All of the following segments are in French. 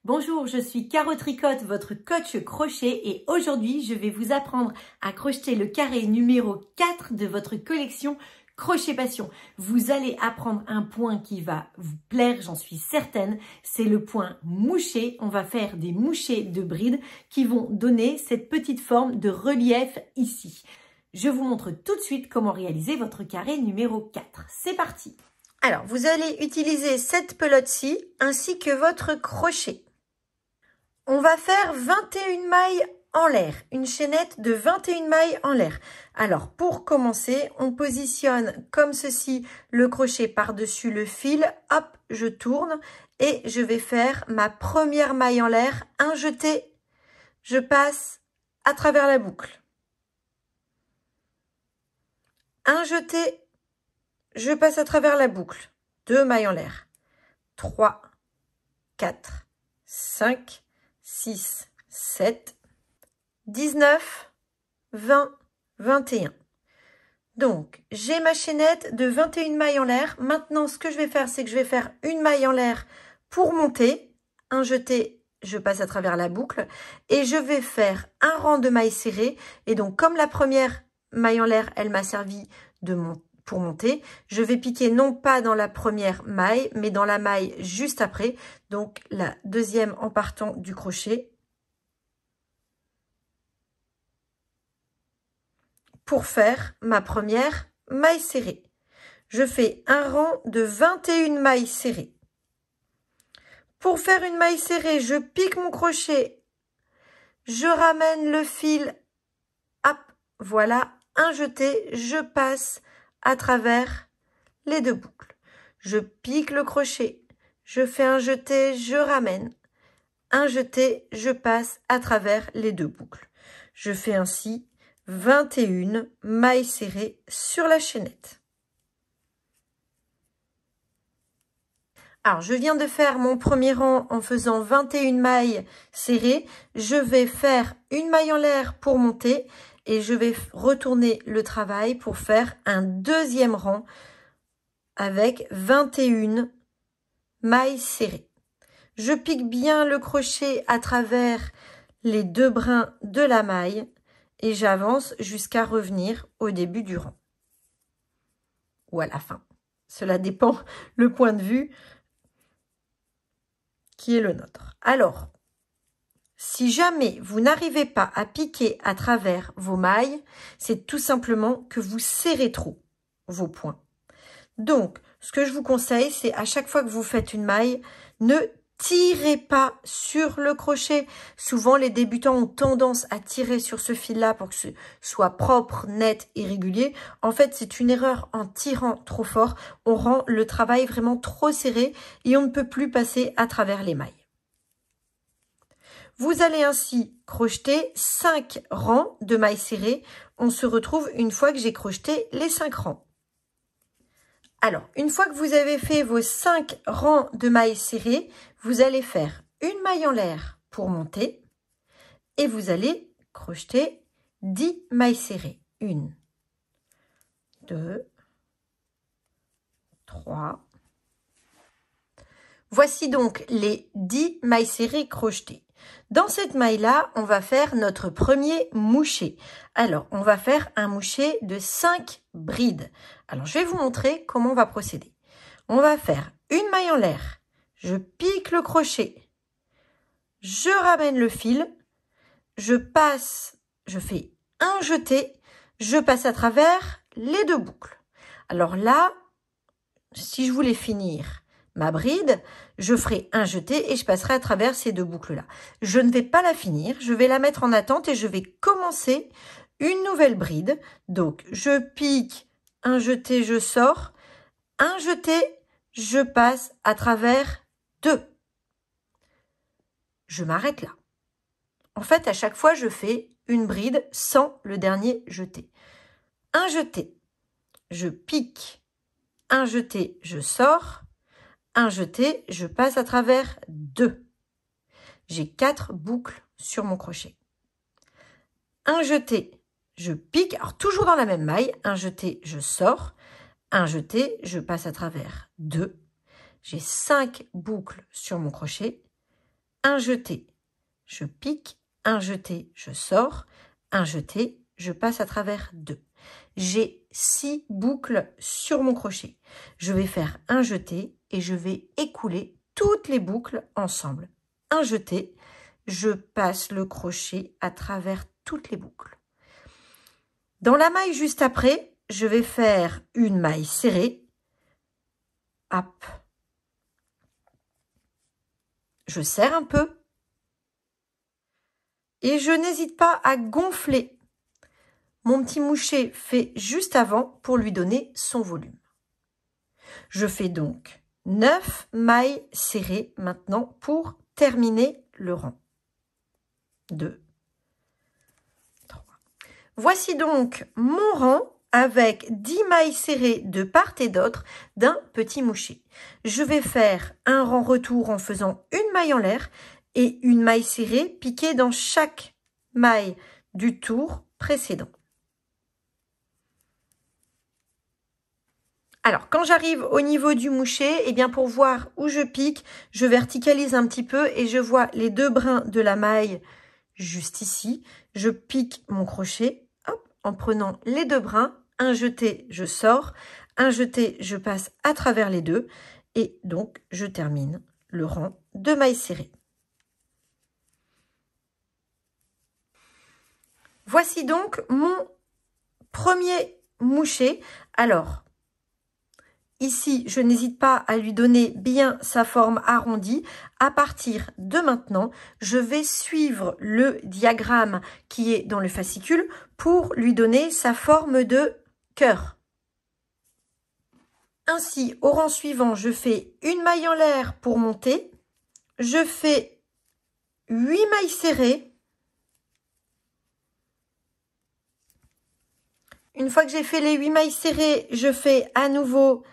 Bonjour, je suis Caro Tricotte, votre coach crochet et aujourd'hui je vais vous apprendre à crocheter le carré numéro 4 de votre collection Crochet Passion. Vous allez apprendre un point qui va vous plaire, j'en suis certaine, c'est le point mouché. On va faire des mouchés de bride qui vont donner cette petite forme de relief ici. Je vous montre tout de suite comment réaliser votre carré numéro 4. C'est parti! Alors, vous allez utiliser cette pelote-ci ainsi que votre crochet. On va faire 21 mailles en l'air, une chaînette de 21 mailles en l'air. Alors, pour commencer, on positionne comme ceci le crochet par-dessus le fil. Hop, je tourne et je vais faire ma première maille en l'air, un jeté. Je passe à travers la boucle. Un jeté, je passe à travers la boucle. 2 mailles en l'air. 3, 4, 5, 6, 7, 19, 20, 21. Donc, j'ai ma chaînette de 21 mailles en l'air. Maintenant, ce que je vais faire, c'est que je vais faire une maille en l'air pour monter. Un jeté, je passe à travers la boucle. Et je vais faire un rang de mailles serrées. Et donc, comme la première maille en l'air, elle m'a servi pour monter, je vais piquer non pas dans la première maille, mais dans la maille juste après, donc la deuxième en partant du crochet, pour faire ma première maille serrée. Je fais un rang de 21 mailles serrées. Pour faire une maille serrée, je pique mon crochet, je ramène le fil, hop, voilà, un jeté, je passe à travers les deux boucles. Je pique le crochet, je fais un jeté, je ramène. Un jeté, je passe à travers les deux boucles. Je fais ainsi 21 mailles serrées sur la chaînette. Alors, je viens de faire mon premier rang en faisant 21 mailles serrées. Je vais faire une maille en l'air pour monter et je vais retourner le travail pour faire un deuxième rang avec 21 mailles serrées. Je pique bien le crochet à travers les deux brins de la maille et j'avance jusqu'à revenir au début du rang ou à la fin. Cela dépend le point de vue qui est le nôtre. Alors, si jamais vous n'arrivez pas à piquer à travers vos mailles, c'est tout simplement que vous serrez trop vos points. Donc, ce que je vous conseille, c'est à chaque fois que vous faites une maille, ne tirez pas sur le crochet. Souvent, les débutants ont tendance à tirer sur ce fil-là pour que ce soit propre, net et régulier. En fait, c'est une erreur en tirant trop fort. On rend le travail vraiment trop serré et on ne peut plus passer à travers les mailles. Vous allez ainsi crocheter 5 rangs de mailles serrées. On se retrouve une fois que j'ai crocheté les 5 rangs. Alors, une fois que vous avez fait vos 5 rangs de mailles serrées, vous allez faire une maille en l'air pour monter et vous allez crocheter 10 mailles serrées. 1, 2, 3. Voici donc les 10 mailles serrées crochetées. Dans cette maille-là, on va faire notre premier moucher. Alors, on va faire un moucher de 5 brides. Alors, je vais vous montrer comment on va procéder. On va faire une maille en l'air. Je pique le crochet. Je ramène le fil. Je passe, je fais un jeté. Je passe à travers les deux boucles. Alors là, si je voulais finir ma bride, je ferai un jeté et je passerai à travers ces deux boucles-là. Je ne vais pas la finir, je vais la mettre en attente et je vais commencer une nouvelle bride. Donc, je pique, un jeté, je sors, un jeté, je passe à travers deux. Je m'arrête là. En fait, à chaque fois, je fais une bride sans le dernier jeté. Un jeté, je pique, un jeté, je sors, un jeté, je passe à travers 2. J'ai 4 boucles sur mon crochet. Un jeté, je pique, alors toujours dans la même maille, un jeté, je sors, un jeté, je passe à travers 2. J'ai 5 boucles sur mon crochet, un jeté, je pique, un jeté, je sors, un jeté, je passe à travers 2. J'ai 6 boucles sur mon crochet. Je vais faire un jeté et je vais écouler toutes les boucles ensemble. Un jeté, je passe le crochet à travers toutes les boucles. Dans la maille juste après, je vais faire une maille serrée. Hop. Je serre un peu. Et je n'hésite pas à gonfler mon petit moucher fait juste avant pour lui donner son volume. Je fais donc 9 mailles serrées maintenant pour terminer le rang. 2, 3. Voici donc mon rang avec 10 mailles serrées de part et d'autre d'un petit moucher. Je vais faire un rang retour en faisant une maille en l'air et une maille serrée piquée dans chaque maille du tour précédent. Alors, quand j'arrive au niveau du moucher, eh bien pour voir où je pique, je verticalise un petit peu et je vois les 2 brins de la maille juste ici. Je pique mon crochet hop, en prenant les 2 brins, un jeté, je sors, un jeté, je passe à travers les 2 et donc je termine le rang de mailles serrées. Voici donc mon premier moucher. Alors, ici, je n'hésite pas à lui donner bien sa forme arrondie. À partir de maintenant, je vais suivre le diagramme qui est dans le fascicule pour lui donner sa forme de cœur. Ainsi, au rang suivant, je fais une maille en l'air pour monter. Je fais 8 mailles serrées. Une fois que j'ai fait les 8 mailles serrées, je fais à nouveau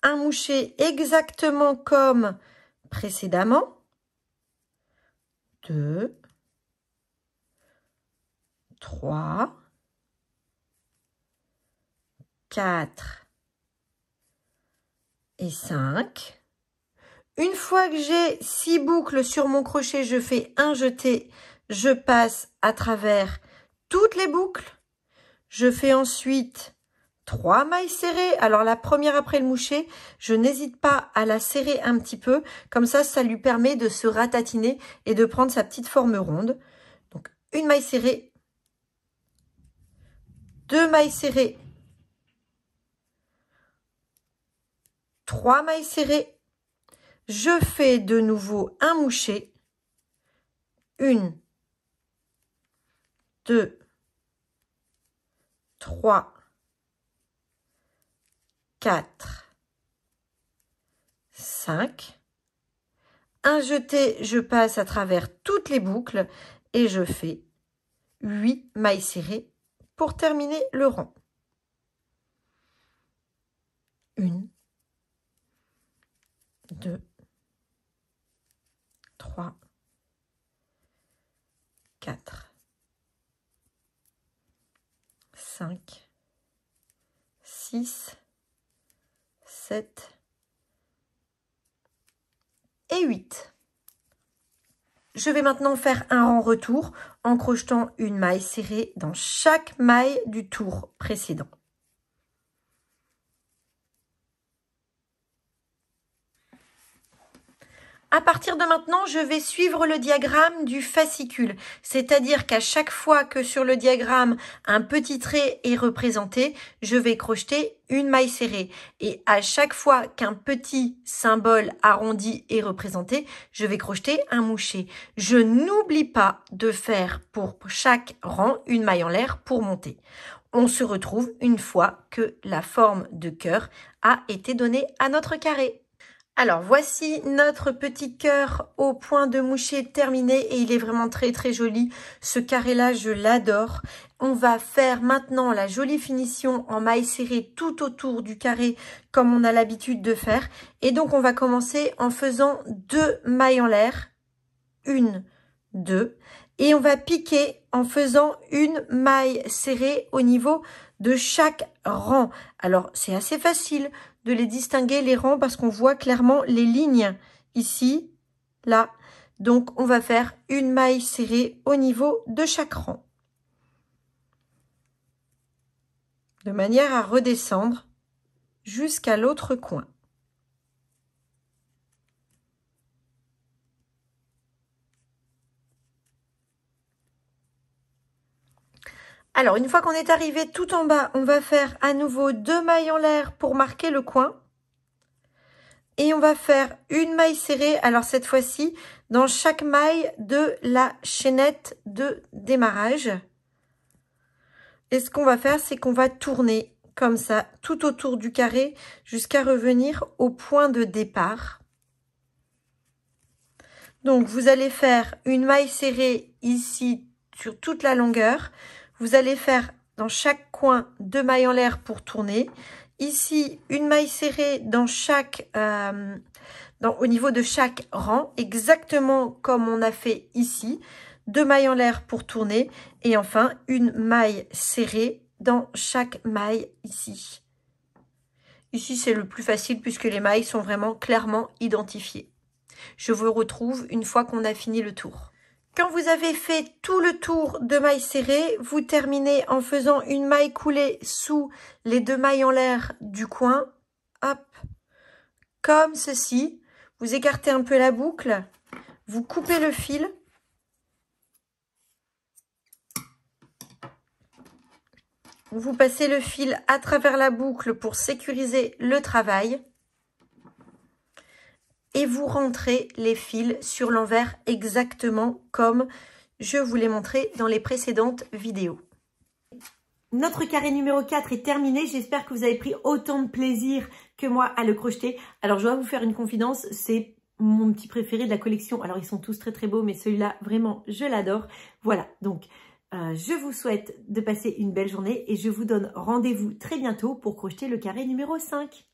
un moucher exactement comme précédemment. 2, 3, 4 et 5. Une fois que j'ai 6 boucles sur mon crochet, je fais un jeté, je passe à travers toutes les boucles. Je fais ensuite 3 mailles serrées. Alors la première après le moucher, je n'hésite pas à la serrer un petit peu. Comme ça lui permet de se ratatiner et de prendre sa petite forme ronde. Donc une maille serrée, 2 mailles serrées, 3 mailles serrées. Je fais de nouveau un moucher. 1, 2, 3, 4, 5. Un jeté, je passe à travers toutes les boucles et je fais 8 mailles serrées pour terminer le rang. 1, 2, 3, 4, 5, 6, 7 et 8. Je vais maintenant faire un rang retour en crochetant une maille serrée dans chaque maille du tour précédent. À partir de maintenant, je vais suivre le diagramme du fascicule, c'est-à-dire qu'à chaque fois que sur le diagramme, un petit trait est représenté, je vais crocheter une maille serrée. Et à chaque fois qu'un petit symbole arrondi est représenté, je vais crocheter un moucher. Je n'oublie pas de faire pour chaque rang une maille en l'air pour monter. On se retrouve une fois que la forme de cœur a été donnée à notre carré. Alors, voici notre petit cœur au point de moucher terminé et il est vraiment très très joli. Ce carré-là, je l'adore. On va faire maintenant la jolie finition en maille serrée tout autour du carré comme on a l'habitude de faire. Et donc, on va commencer en faisant 2 mailles en l'air. 1, 2. Et on va piquer en faisant une maille serrée au niveau de chaque rang. Alors, c'est assez facile de les distinguer les rangs parce qu'on voit clairement les lignes ici, là. Donc, on va faire une maille serrée au niveau de chaque rang. De manière à redescendre jusqu'à l'autre coin. Alors, une fois qu'on est arrivé tout en bas, on va faire à nouveau 2 mailles en l'air pour marquer le coin. Et on va faire une maille serrée, alors cette fois-ci, dans chaque maille de la chaînette de démarrage. Et ce qu'on va faire, c'est qu'on va tourner comme ça, tout autour du carré, jusqu'à revenir au point de départ. Donc, vous allez faire une maille serrée ici, sur toute la longueur. Vous allez faire dans chaque coin 2 mailles en l'air pour tourner. Ici, une maille serrée dans chaque, au niveau de chaque rang, exactement comme on a fait ici. 2 mailles en l'air pour tourner. Et enfin, une maille serrée dans chaque maille ici. Ici, c'est le plus facile puisque les mailles sont vraiment clairement identifiées. Je vous retrouve une fois qu'on a fini le tour. Quand vous avez fait tout le tour de mailles serrées, vous terminez en faisant une maille coulée sous les 2 mailles en l'air du coin. Hop, comme ceci. Vous écartez un peu la boucle, vous coupez le fil. Vous passez le fil à travers la boucle pour sécuriser le travail. Et vous rentrez les fils sur l'envers exactement comme je vous l'ai montré dans les précédentes vidéos. Notre carré numéro 4 est terminé. J'espère que vous avez pris autant de plaisir que moi à le crocheter. Alors, je dois vous faire une confidence, c'est mon petit préféré de la collection. Alors, ils sont tous très très beaux, mais celui-là, vraiment, je l'adore. Voilà, donc, je vous souhaite de passer une belle journée et je vous donne rendez-vous très bientôt pour crocheter le carré numéro 5.